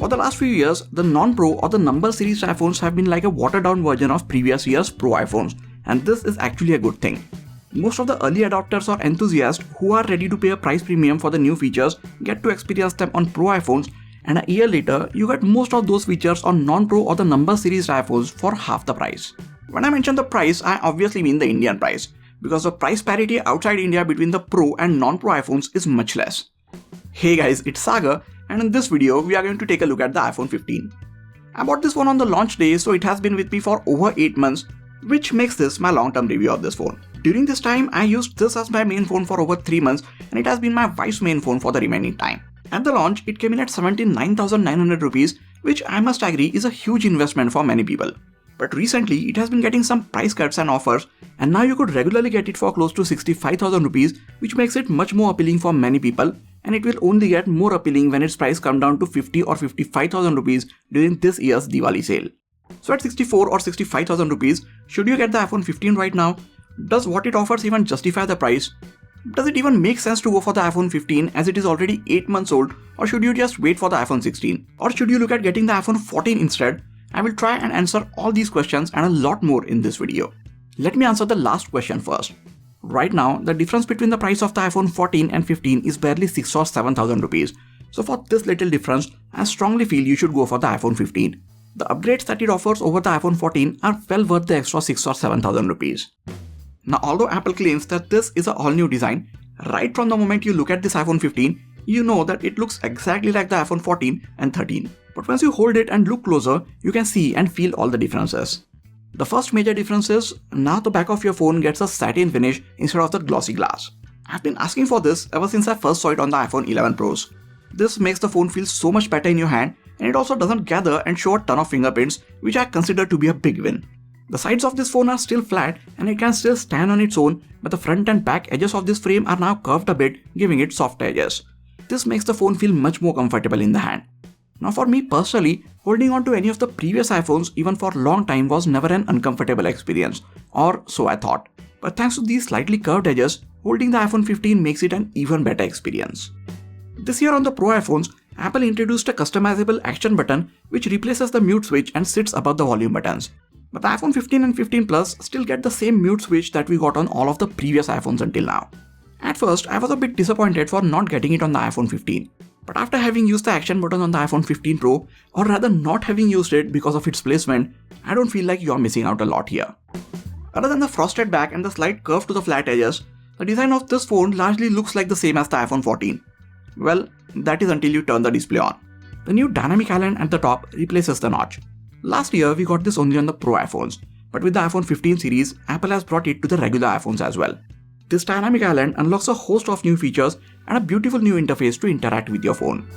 For the last few years, the non-Pro or the number series iPhones have been like a watered-down version of previous year's Pro iPhones, and this is actually a good thing. Most of the early adopters or enthusiasts who are ready to pay a price premium for the new features get to experience them on Pro iPhones, and a year later, you get most of those features on non-Pro or the number series iPhones for half the price. When I mention the price, I obviously mean the Indian price, because the price parity outside India between the Pro and non-Pro iPhones is much less. Hey guys, it's Sagar, and in this video, we are going to take a look at the iPhone 15. I bought this phone on the launch day, so it has been with me for over 8 months, which makes this my long-term review of this phone. During this time, I used this as my main phone for over 3 months, and it has been my wife's main phone for the remaining time. At the launch, it came in at 79,900 rupees, which I must agree is a huge investment for many people. But recently, it has been getting some price cuts and offers, and now you could regularly get it for close to 65,000 rupees, which makes it much more appealing for many people, and it will only get more appealing when its price comes down to 50 or 55,000 rupees during this year's Diwali sale. So at 64 or 65,000 rupees, should you get the iPhone 15 right now? Does what it offers even justify the price? Does it even make sense to go for the iPhone 15 as it is already 8 months old, or should you just wait for the iPhone 16? Or should you look at getting the iPhone 14 instead? I will try and answer all these questions and a lot more in this video. Let me answer the last question first. Right now, the difference between the price of the iPhone 14 and 15 is barely 6 or 7,000 rupees. So for this little difference, I strongly feel you should go for the iPhone 15. The upgrades that it offers over the iPhone 14 are well worth the extra 6 or 7,000 rupees. Now, although Apple claims that this is an all-new design, right from the moment you look at this iPhone 15, you know that it looks exactly like the iPhone 14 and 13. But once you hold it and look closer, you can see and feel all the differences. The first major difference is, now the back of your phone gets a satin finish instead of the glossy glass. I've been asking for this ever since I first saw it on the iPhone 11 Pros. This makes the phone feel so much better in your hand, and it also doesn't gather and show a ton of fingerprints, which I consider to be a big win. The sides of this phone are still flat and it can still stand on its own, but the front and back edges of this frame are now curved a bit, giving it soft edges. This makes the phone feel much more comfortable in the hand. Now for me personally, holding on to any of the previous iPhones even for a long time was never an uncomfortable experience, or so I thought. But thanks to these slightly curved edges, holding the iPhone 15 makes it an even better experience. This year on the Pro iPhones, Apple introduced a customizable action button which replaces the mute switch and sits above the volume buttons. But the iPhone 15 and 15 Plus still get the same mute switch that we got on all of the previous iPhones until now. At first, I was a bit disappointed for not getting it on the iPhone 15. But after having used the action button on the iPhone 15 Pro, or rather not having used it because of its placement, I don't feel like you're missing out a lot here. Other than the frosted back and the slight curve to the flat edges, the design of this phone largely looks like the same as the iPhone 14. Well, that is until you turn the display on. The new dynamic island at the top replaces the notch. Last year, we got this only on the Pro iPhones, but with the iPhone 15 series, Apple has brought it to the regular iPhones as well. This dynamic island unlocks a host of new features and a beautiful new interface to interact with your phone.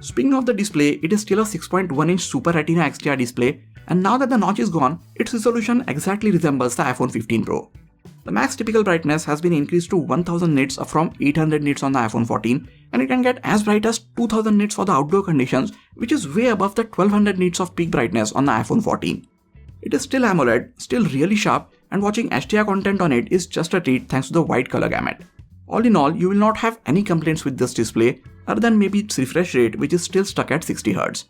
Speaking of the display, it is still a 6.1-inch Super Retina XDR display, and now that the notch is gone, its resolution exactly resembles the iPhone 15 Pro. The max typical brightness has been increased to 1000 nits from 800 nits on the iPhone 14, and it can get as bright as 2000 nits for the outdoor conditions, which is way above the 1200 nits of peak brightness on the iPhone 14. It is still AMOLED, still really sharp, and watching HDR content on it is just a treat thanks to the wide color gamut. All in all, you will not have any complaints with this display other than maybe its refresh rate, which is still stuck at 60Hz.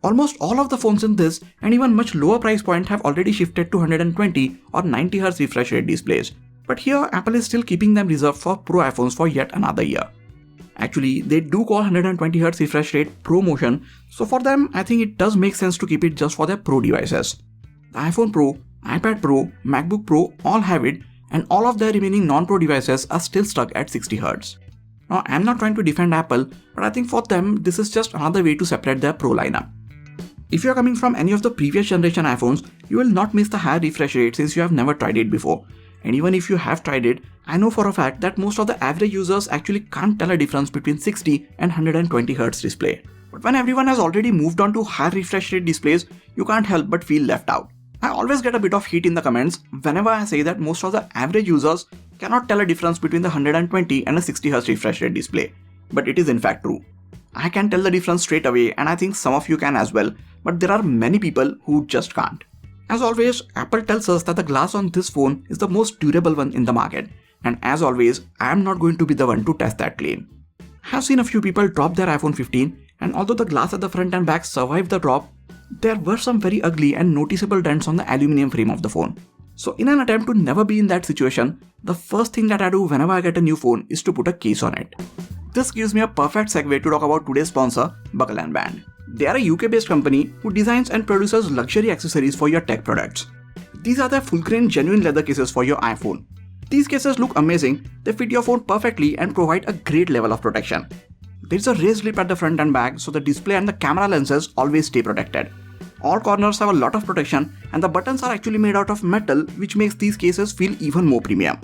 Almost all of the phones in this and even much lower price point have already shifted to 120 or 90Hz refresh rate displays, but here Apple is still keeping them reserved for Pro iPhones for yet another year. Actually, they do call 120Hz refresh rate ProMotion, so for them I think it does make sense to keep it just for their Pro devices. The iPhone Pro, iPad Pro, MacBook Pro all have it, and all of their remaining non-Pro devices are still stuck at 60Hz. Now, I'm not trying to defend Apple, but I think for them, this is just another way to separate their Pro lineup. If you are coming from any of the previous generation iPhones, you will not miss the higher refresh rate since you have never tried it before. And even if you have tried it, I know for a fact that most of the average users actually can't tell a difference between 60 and 120Hz display. But when everyone has already moved on to high refresh rate displays, you can't help but feel left out. I always get a bit of heat in the comments whenever I say that most of the average users cannot tell a difference between the 120 and a 60Hz refresh rate display. But it is in fact true. I can tell the difference straight away, and I think some of you can as well, but there are many people who just can't. As always, Apple tells us that the glass on this phone is the most durable one in the market, and as always, I am not going to be the one to test that claim. I have seen a few people drop their iPhone 15 and although the glass at the front and back survived the drop, there were some very ugly and noticeable dents on the aluminium frame of the phone. So in an attempt to never be in that situation, the first thing that I do whenever I get a new phone is to put a case on it. This gives me a perfect segue to talk about today's sponsor, Buckle & Band. They are a UK-based company who designs and produces luxury accessories for your tech products. These are their full-grain genuine leather cases for your iPhone. These cases look amazing, they fit your phone perfectly and provide a great level of protection. There is a raised lip at the front and back so the display and the camera lenses always stay protected. All corners have a lot of protection and the buttons are actually made out of metal, which makes these cases feel even more premium.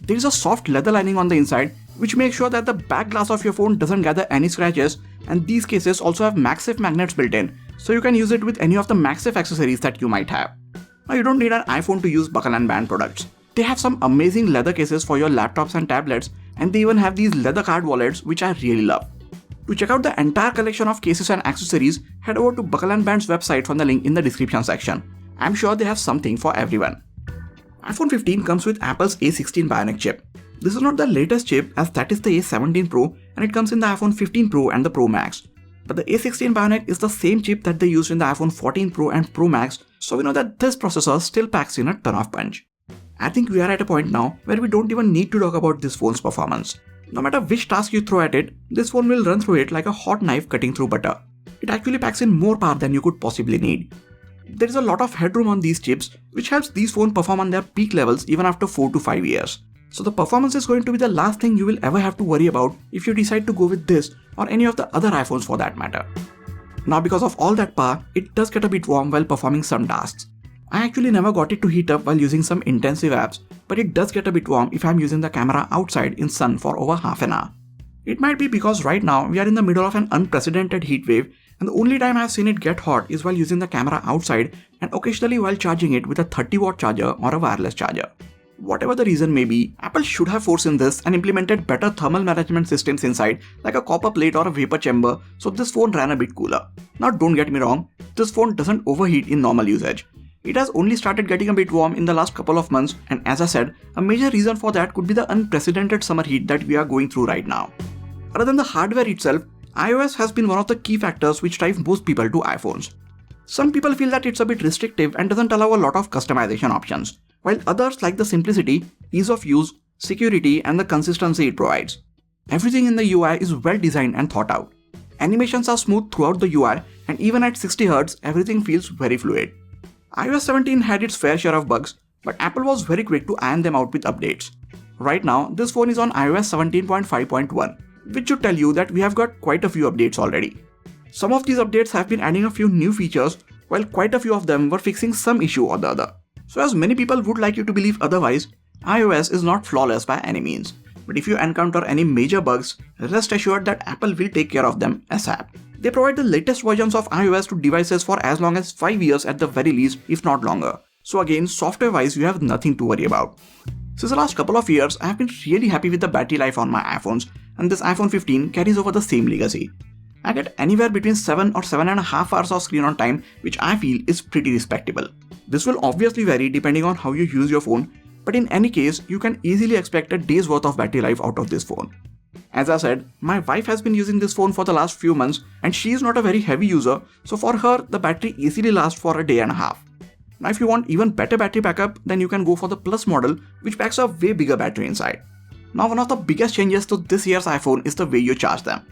There is a soft leather lining on the inside which makes sure that the back glass of your phone doesn't gather any scratches, and these cases also have MagSafe magnets built in, so you can use it with any of the MagSafe accessories that you might have. Now you don't need an iPhone to use Buckle & Band products. They have some amazing leather cases for your laptops and tablets, and they even have these leather card wallets which I really love. To check out the entire collection of cases and accessories, head over to Buckle & Band's website from the link in the description section. I'm sure they have something for everyone. iPhone 15 comes with Apple's A16 Bionic chip. This is not the latest chip as that is the A17 Pro and it comes in the iPhone 15 Pro and the Pro Max. But the A16 Bionic is the same chip that they used in the iPhone 14 Pro and Pro Max, so we know that this processor still packs in a ton of punch. I think we are at a point now where we don't even need to talk about this phone's performance. No matter which task you throw at it, this phone will run through it like a hot knife cutting through butter. It actually packs in more power than you could possibly need. There is a lot of headroom on these chips, which helps these phones perform on their peak levels even after 4 to 5 years. So the performance is going to be the last thing you will ever have to worry about if you decide to go with this or any of the other iPhones for that matter. Now because of all that power, it does get a bit warm while performing some tasks. I actually never got it to heat up while using some intensive apps, but it does get a bit warm if I'm using the camera outside in sun for over half an hour. It might be because right now we are in the middle of an unprecedented heat wave, and the only time I've seen it get hot is while using the camera outside and occasionally while charging it with a 30-watt charger or a wireless charger. Whatever the reason may be, Apple should have foreseen this and implemented better thermal management systems inside, like a copper plate or a vapor chamber, so this phone ran a bit cooler. Now don't get me wrong, this phone doesn't overheat in normal usage. It has only started getting a bit warm in the last couple of months, and as I said, a major reason for that could be the unprecedented summer heat that we are going through right now. Other than the hardware itself, iOS has been one of the key factors which drive most people to iPhones. Some people feel that it's a bit restrictive and doesn't allow a lot of customization options, while others like the simplicity, ease of use, security, and the consistency it provides. Everything in the UI is well designed and thought out. Animations are smooth throughout the UI, and even at 60Hz, everything feels very fluid. iOS 17 had its fair share of bugs, but Apple was very quick to iron them out with updates. Right now, this phone is on iOS 17.5.1, which should tell you that we have got quite a few updates already. Some of these updates have been adding a few new features, while quite a few of them were fixing some issue or the other. So as many people would like you to believe otherwise, iOS is not flawless by any means. But if you encounter any major bugs, rest assured that Apple will take care of them ASAP. They provide the latest versions of iOS to devices for as long as 5 years at the very least, if not longer. So again, software-wise, you have nothing to worry about. Since the last couple of years, I have been really happy with the battery life on my iPhones, and this iPhone 15 carries over the same legacy. I get anywhere between 7 or 7.5 hours of screen on time, which I feel is pretty respectable. This will obviously vary depending on how you use your phone, but in any case, you can easily expect a day's worth of battery life out of this phone. As I said, my wife has been using this phone for the last few months and she is not a very heavy user, so for her, the battery easily lasts for a day and a half. Now if you want even better battery backup, then you can go for the Plus model, which packs a way bigger battery inside. Now one of the biggest changes to this year's iPhone is the way you charge them.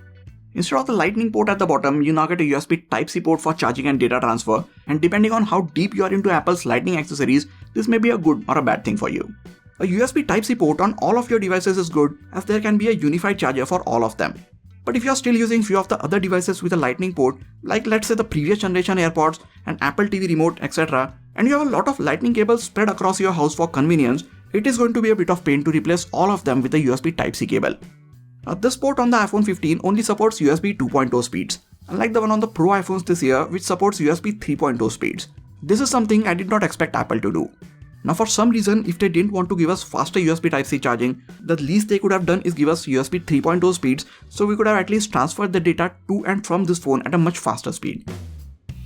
Instead of the lightning port at the bottom, you now get a USB Type-C port for charging and data transfer, and depending on how deep you are into Apple's lightning accessories, this may be a good or a bad thing for you. A USB Type-C port on all of your devices is good, as there can be a unified charger for all of them. But if you are still using few of the other devices with a lightning port, like let's say the previous generation AirPods, an Apple TV remote, etc., and you have a lot of lightning cables spread across your house for convenience, it is going to be a bit of pain to replace all of them with a USB Type-C cable. This port on the iPhone 15 only supports USB 2.0 speeds, unlike the one on the Pro iPhones this year which supports USB 3.0 speeds. This is something I did not expect Apple to do. Now for some reason, if they didn't want to give us faster USB Type-C charging, the least they could have done is give us USB 3.0 speeds, so we could have at least transferred the data to and from this phone at a much faster speed.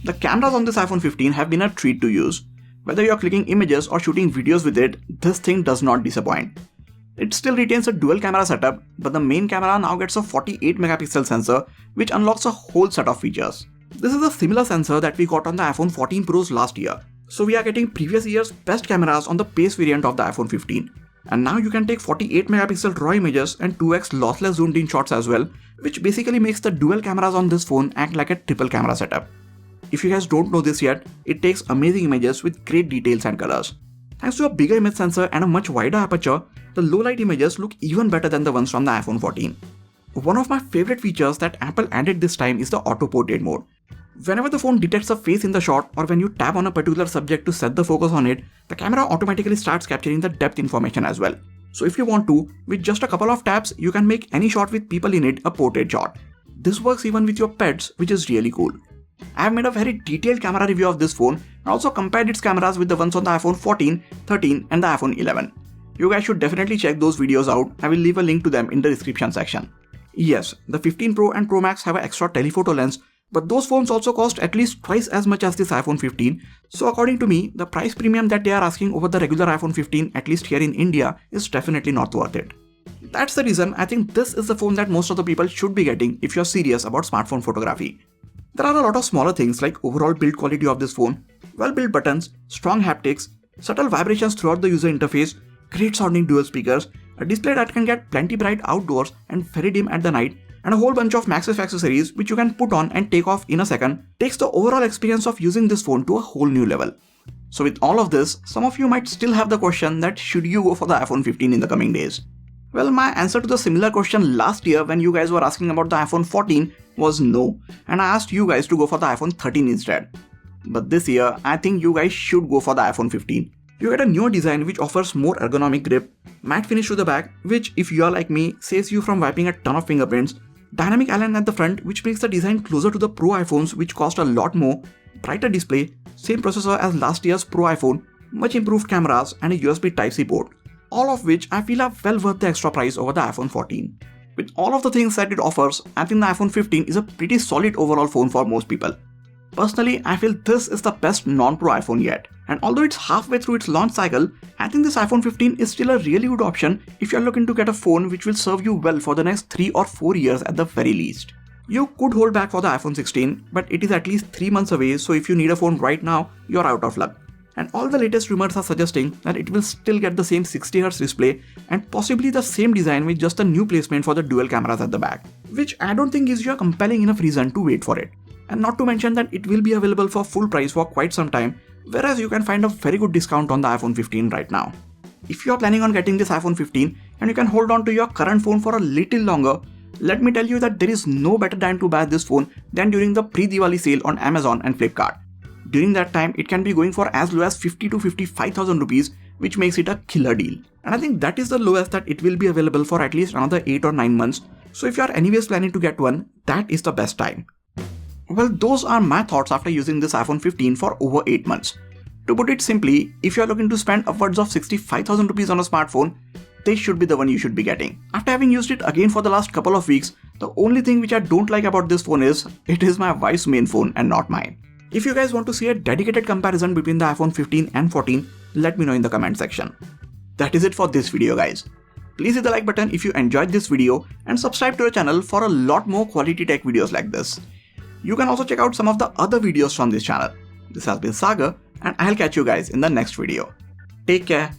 The cameras on this iPhone 15 have been a treat to use. Whether you're clicking images or shooting videos with it, this thing does not disappoint. It still retains a dual camera setup, but the main camera now gets a 48 megapixel sensor, which unlocks a whole set of features. This is a similar sensor that we got on the iPhone 14 Pros last year. So we are getting previous year's best cameras on the base variant of the iPhone 15. And now you can take 48 megapixel RAW images and 2x lossless zoomed in shots as well, which basically makes the dual cameras on this phone act like a triple camera setup. If you guys don't know this yet, it takes amazing images with great details and colors. Thanks to a bigger image sensor and a much wider aperture, the low light images look even better than the ones from the iPhone 14. One of my favorite features that Apple added this time is the auto portrait mode. Whenever the phone detects a face in the shot or when you tap on a particular subject to set the focus on it, the camera automatically starts capturing the depth information as well. So if you want to, with just a couple of taps, you can make any shot with people in it a portrait shot. This works even with your pets, which is really cool. I have made a very detailed camera review of this phone and also compared its cameras with the ones on the iPhone 14, 13 and the iPhone 11. You guys should definitely check those videos out. I will leave a link to them in the description section. Yes, the 15 Pro and Pro Max have an extra telephoto lens, but those phones also cost at least twice as much as this iPhone 15. So according to me, the price premium that they are asking over the regular iPhone 15, at least here in India, is definitely not worth it. That's the reason I think this is the phone that most of the people should be getting if you're serious about smartphone photography. There are a lot of smaller things like overall build quality of this phone, well-built buttons, strong haptics, subtle vibrations throughout the user interface, great sounding dual speakers, a display that can get plenty bright outdoors and very dim at the night, and a whole bunch of MagSafe accessories which you can put on and take off in a second takes the overall experience of using this phone to a whole new level. So with all of this, some of you might still have the question that should you go for the iPhone 15 in the coming days? Well, my answer to the similar question last year when you guys were asking about the iPhone 14 was no, and I asked you guys to go for the iPhone 13 instead. But this year, I think you guys should go for the iPhone 15. You get a newer design which offers more ergonomic grip, matte finish to the back, which if you are like me, saves you from wiping a ton of fingerprints, dynamic island at the front which makes the design closer to the Pro iPhones which cost a lot more, brighter display, same processor as last year's Pro iPhone, much improved cameras and a USB Type-C port. All of which I feel are well worth the extra price over the iPhone 14. With all of the things that it offers, I think the iPhone 15 is a pretty solid overall phone for most people. Personally, I feel this is the best non-Pro iPhone yet. And although it's halfway through its launch cycle, I think this iPhone 15 is still a really good option if you're looking to get a phone which will serve you well for the next 3 or 4 years at the very least. You could hold back for the iPhone 16, but it is at least 3 months away, so if you need a phone right now, you're out of luck. And all the latest rumors are suggesting that it will still get the same 60Hz display and possibly the same design with just a new placement for the dual cameras at the back, which I don't think gives you a compelling enough reason to wait for it. And not to mention that it will be available for full price for quite some time, whereas you can find a very good discount on the iPhone 15 right now. If you are planning on getting this iPhone 15 and you can hold on to your current phone for a little longer, let me tell you that there is no better time to buy this phone than during the pre-Diwali sale on Amazon and Flipkart. During that time, it can be going for as low as 50 to 55,000 rupees, which makes it a killer deal. And I think that is the lowest that it will be available for at least another 8 or 9 months. So if you are anyways planning to get one, that is the best time. Well, those are my thoughts after using this iPhone 15 for over 8 months. To put it simply, if you are looking to spend upwards of 65,000 rupees on a smartphone, this should be the one you should be getting. After having used it again for the last couple of weeks, the only thing which I don't like about this phone is, it is my wife's main phone and not mine. If you guys want to see a dedicated comparison between the iPhone 15 and 14, let me know in the comment section. That is it for this video guys. Please hit the like button if you enjoyed this video and subscribe to the channel for a lot more quality tech videos like this. You can also check out some of the other videos from this channel. This has been Sagar and I'll catch you guys in the next video. Take care.